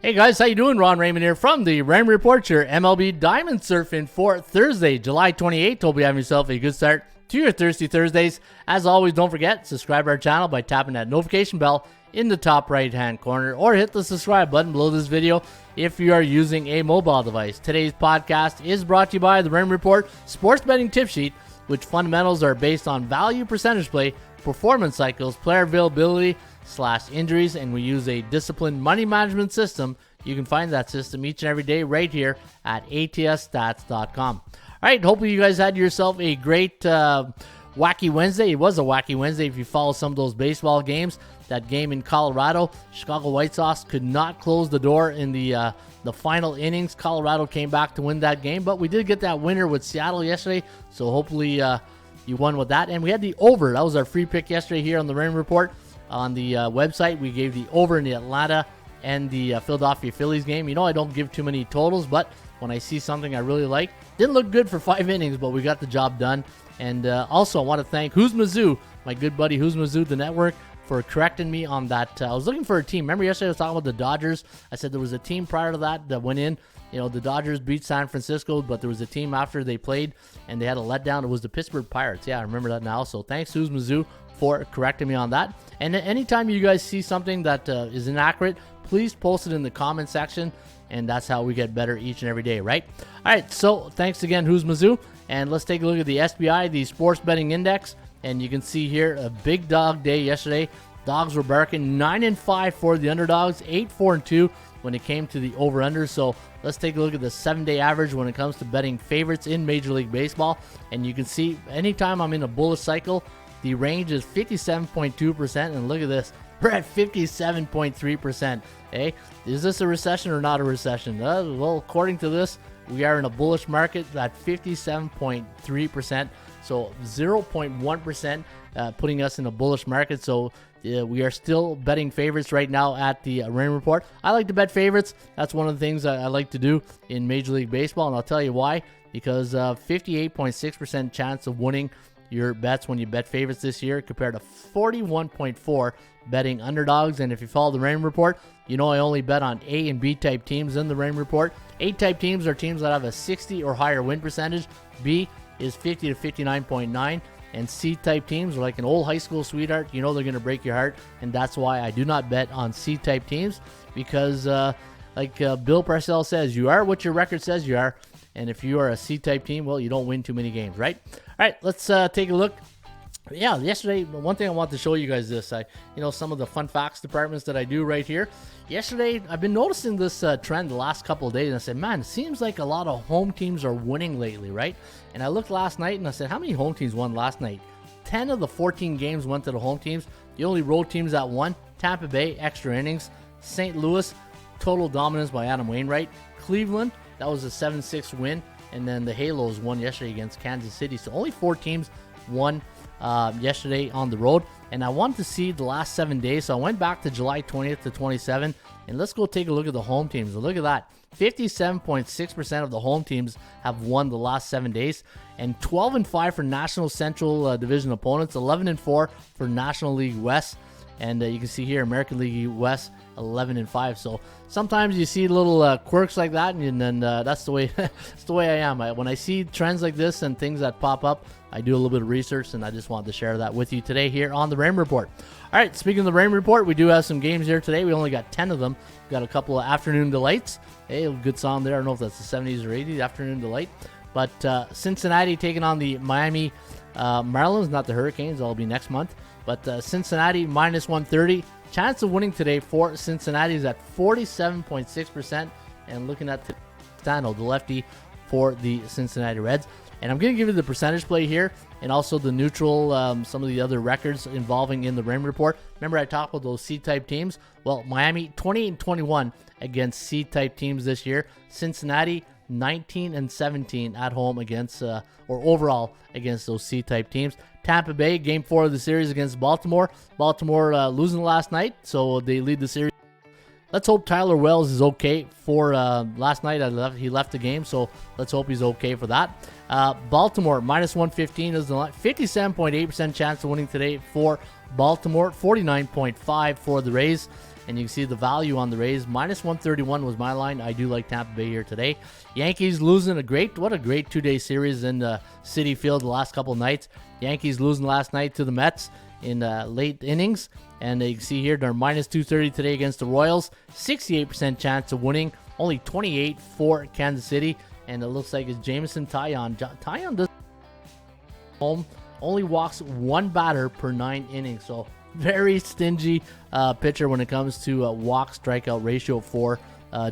Hey guys, how you doing? Raymond here from the Raymond Report, your MLB Diamond Surfing for Thursday, July 28th. Hope you have yourself a good start to your Thirsty Thursdays. As always, don't forget, subscribe to our channel by tapping that notification bell in the top right-hand corner, or hit the subscribe button below this video if you are using a mobile device. Today's podcast is brought to you by the Raymond Report Sports Betting Tip Sheet, which fundamentals are based on value percentage play, performance cycles, player availability, /injuries, and we use a disciplined money management system. You can find that system each and every day right here at atsstats.com. All right, hopefully you guys had yourself a great wacky Wednesday. It was a wacky Wednesday if you follow some of those baseball games. That game in Colorado, Chicago White Sox could not close the door in the final innings. Colorado came back to win that game, but we did get that winner with Seattle yesterday, so hopefully you won with that. And we had the over. That was our free pick yesterday here on the Rain Report. On the website, we gave the over in the Atlanta and the Philadelphia Phillies game. You know, I don't give too many totals, but when I see something I really like, didn't look good for 5 innings, but we got the job done. And also, I want to thank Who's Mizzou, my good buddy Who's Mizzou, the network, for correcting me on that. I was looking for a team. Remember yesterday I was talking about the Dodgers? I said there was a team prior to that went in. You know, the Dodgers beat San Francisco, but there was a team after they played, and they had a letdown. It was the Pittsburgh Pirates. Yeah, I remember that now. So thanks, Who's Mizzou, for correcting me on that. And anytime you guys see something that is inaccurate, please post it in the comment section, and that's how we get better each and every day, right? All right, so thanks again, Who's Mizzou, and let's take a look at the SBI, the Sports Betting Index, and you can see here a big dog day yesterday. Dogs were barking 9-5 for the underdogs, 8-4-2 when it came to the over-under. So let's take a look at the 7-day average when it comes to betting favorites in Major League Baseball, and you can see anytime I'm in a bullish cycle, the range is 57.2%, and look at this. We're at 57.3%. Hey, is this a recession or not a recession? Well, according to this, we are in a bullish market at 57.3%, so 0.1% putting us in a bullish market. So we are still betting favorites right now at the Rain Report. I like to bet favorites. That's one of the things I like to do in Major League Baseball, and I'll tell you why. Because 58.6% chance of winning your bets when you bet favorites this year compared to 41.4 betting underdogs. And if you follow the Rain Report, you know I only bet on A and B type teams in the Rain Report. A type teams are teams that have a 60 or higher win percentage. B is 50 to 59.9. And C type teams are like an old high school sweetheart. You know they're going to break your heart. And that's why I do not bet on C type teams, because like Bill Parcells says, you are what your record says you are. And if you are a C-type team, well, you don't win too many games, right? All right, let's take a look. Yeah, yesterday, one thing I want to show you guys this. Some of the fun facts departments that I do right here. Yesterday, I've been noticing this trend the last couple of days, and I said, man, it seems like a lot of home teams are winning lately, right? And I looked last night, and I said, how many home teams won last night? 10 of the 14 games went to the home teams. The only road teams that won, Tampa Bay, extra innings. St. Louis, total dominance by Adam Wainwright. Cleveland, that was a 7-6 win, and then the Halos won yesterday against Kansas City. So only 4 teams won yesterday on the road, and I wanted to see the last 7 days, so I went back to July 20th to 27, and let's go take a look at the home teams. And look at that, 57.6% of the home teams have won the last 7 days, and 12-5 for National Central Division opponents, 11-4 for National League West. And you can see here, American League West, 11-5. So sometimes you see little quirks like that, and then that's the way I am. When I see trends like this and things that pop up, I do a little bit of research, and I just wanted to share that with you today here on the Rain Report. All right, speaking of the Rain Report, we do have some games here today. We only got 10 of them. We've got a couple of Afternoon Delights. Hey, a good song there. I don't know if that's the 70s or 80s, Afternoon Delight. But Cincinnati taking on the Miami Marlins, not the Hurricanes. That'll be next month. But Cincinnati minus 130. Chance of winning today for Cincinnati is at 47.6%. And looking at Tano, the lefty for the Cincinnati Reds. And I'm going to give you the percentage play here and also the neutral, some of the other records involving in the Rain Report. Remember I talked about those C-type teams? Well, Miami 28-21 against C-type teams this year. Cincinnati 19-17 at home against, or overall against those C-type teams. Tampa Bay, Game 4 of the series against Baltimore. Baltimore losing last night, so they lead the series. Let's hope Tyler Wells is okay for last night. He left the game, so let's hope he's okay for that. Baltimore, minus 115 is the line. 57.8% chance of winning today for Baltimore. 49.5 for the Rays. And you can see the value on the Rays. Minus 131 was my line. I do like Tampa Bay here today. Yankees losing what a great 2-day series in Citi Field the last couple nights. Yankees losing last night to the Mets in late innings. And you can see here they're minus 230 today against the Royals. 68% chance of winning. Only 28 for Kansas City. And it looks like it's Jameson Taillon. Taillon does home. Only walks one batter per 9 innings. So very stingy pitcher when it comes to walk strikeout ratio for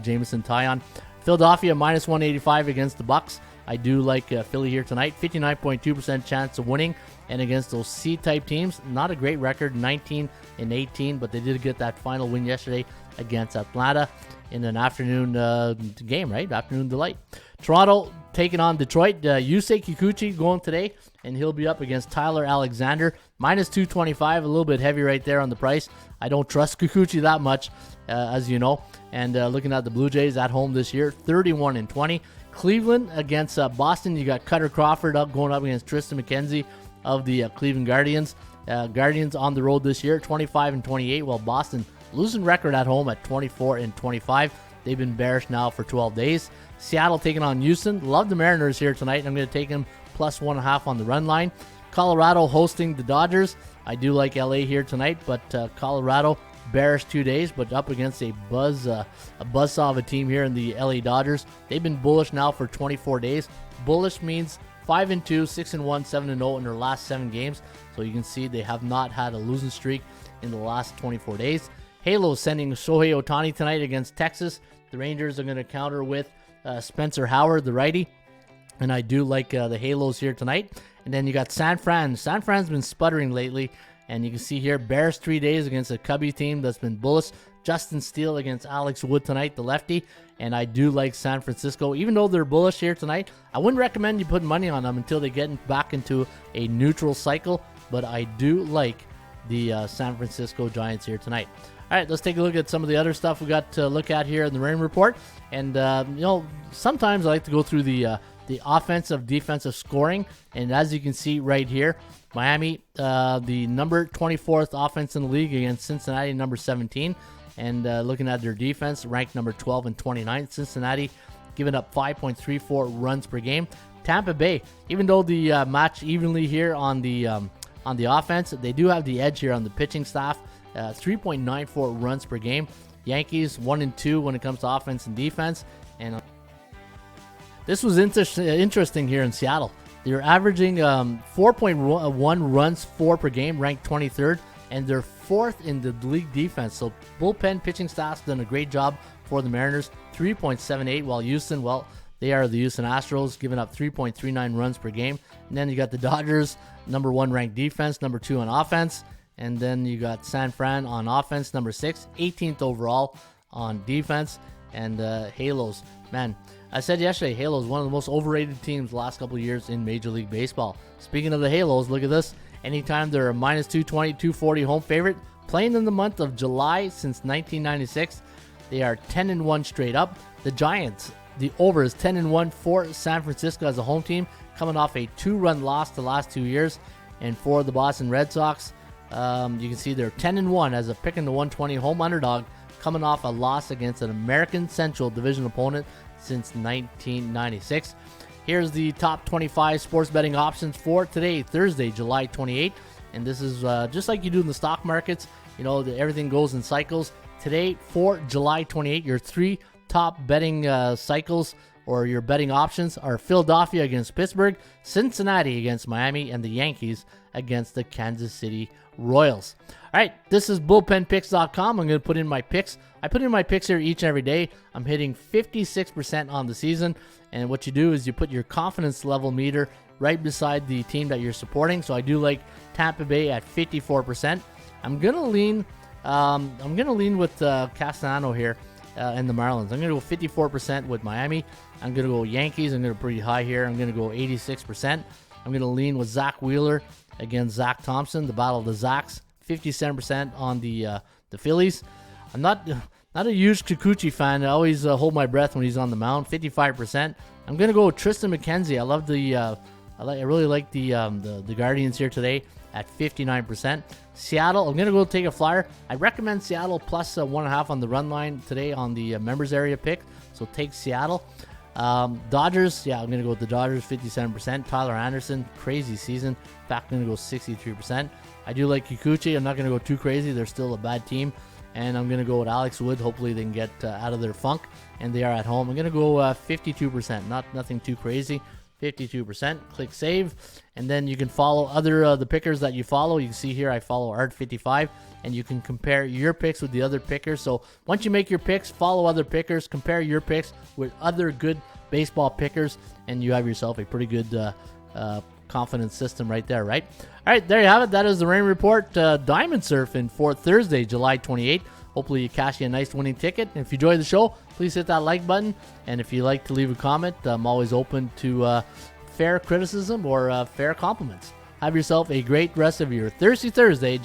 Jameson Taillon. Philadelphia minus 185 against the Bucks. I do like Philly here tonight. 59.2% chance of winning. And against those C-type teams, not a great record, 19-18, but they did get that final win yesterday against Atlanta in an afternoon game, right? Afternoon delight. Toronto taking on Detroit. Yusei Kikuchi going today, and he'll be up against Tyler Alexander. Minus 225, a little bit heavy right there on the price. I don't trust Kikuchi that much, as you know. And looking at the Blue Jays at home this year, 31-20. Cleveland against Boston. You got Cutter Crawford going up against Tristan McKenzie of the Cleveland Guardians. Guardians on the road this year, 25-28, while Boston losing record at home at 24-25. They've been bearish now for 12 days. Seattle taking on Houston. Love the Mariners here tonight. I'm going to take them plus 1.5 on the run line. Colorado hosting the Dodgers. I do like LA here tonight, but Colorado bearish 2 days, but up against a buzzsaw of a team here in the LA Dodgers. They've been bullish now for 24 days. Bullish means 5-2, 6-1, 7-0 in their last 7 games. So you can see they have not had a losing streak in the last 24 days. Halo sending Shohei Ohtani tonight against Texas. The Rangers are going to counter with Spencer Howard, the righty. And I do like the Halos here tonight. And then you got San Fran. San Fran's been sputtering lately. And you can see here, Bears 3 days against a Cubby team that's been bullish. Justin Steele against Alex Wood tonight, the lefty. And I do like San Francisco. Even though they're bullish here tonight, I wouldn't recommend you put money on them until they get back into a neutral cycle. But I do like the San Francisco Giants here tonight. All right, let's take a look at some of the other stuff we got to look at here in the Rain Report. And, sometimes I like to go through the offensive, defensive scoring. And as you can see right here, Miami, the number 24th offense in the league against Cincinnati, number 17. And looking at their defense, ranked number 12 and 29. Cincinnati giving up 5.34 runs per game. Tampa Bay, even though the match evenly here on the offense, they do have the edge here on the pitching staff. 3.94 runs per game. Yankees 1-2 when it comes to offense and defense. And this was interesting here in Seattle. They're averaging 4.1 runs per game, ranked 23rd, and they're 4th in the league defense. So bullpen pitching staff's done a great job for the Mariners. 3.78, while Houston, they are the Houston Astros, giving up 3.39 runs per game. And then you got the Dodgers, number 1 ranked defense, number 2 on offense. And then you got San Fran on offense, number 6, 18th overall on defense. And Halos, man, I said yesterday, Halos, one of the most overrated teams the last couple of years in Major League Baseball. Speaking of the Halos, look at this. Anytime they're a minus 220, 240 home favorite, playing in the month of July since 1996, they are 10-1 straight up. The Giants, the over is 10-1 for San Francisco as a home team, coming off a 2-run loss the last 2 years. And for the Boston Red Sox, you can see they're 10-1 as a pick in the 120 home underdog, coming off a loss against an American Central Division opponent since 1996. Here's the top 25 sports betting options for today, Thursday, July 28th. And this is just like you do in the stock markets. Everything goes in cycles. Today, for July 28th, your 3 top betting cycles or your betting options are Philadelphia against Pittsburgh, Cincinnati against Miami, and the Yankees against the Kansas City Royals. All right, this is bullpenpicks.com. I'm going to put in my picks. I put in my picks here each and every day. I'm hitting 56% on the season. And what you do is you put your confidence level meter right beside the team that you're supporting. So I do like Tampa Bay at 54%. I'm going to lean with Castellano here and the Marlins. I'm going to go 54% with Miami. I'm going to go Yankees. I'm going to go pretty high here. I'm going to go 86%. I'm going to lean with Zach Wheeler against Zach Thompson, the battle of the Zacks. 57% on the Phillies. I'm not a huge Kikuchi fan. I always hold my breath when he's on the mound. 55%. I'm going to go with Tristan McKenzie. I love I really like the Guardians here today at 59%. Seattle, I'm going to go take a flyer. I recommend Seattle plus 1.5 on the run line today on the members area pick. So take Seattle. Dodgers, yeah, I'm going to go with the Dodgers, 57%. Tyler Anderson, crazy season. In fact, I'm going to go 63%. I do like Kikuchi. I'm not going to go too crazy. They're still a bad team. And I'm going to go with Alex Wood. Hopefully they can get out of their funk. And they are at home. I'm going to go 52%. Nothing too crazy. 52%. Click save. And then you can follow other the pickers that you follow. You can see here I follow Art55. And you can compare your picks with the other pickers. So once you make your picks, follow other pickers. Compare your picks with other good baseball pickers. And you have yourself a pretty good confidence system right there, right? All right, there you have it. That is the Rain Report Diamond Surfing for Thursday, July 28th. Hopefully you cash you a nice winning ticket. And if you enjoyed the show, please hit that like button. And if you'd like to leave a comment, I'm always open to fair criticism or fair compliments. Have yourself a great rest of your Thirsty Thursday.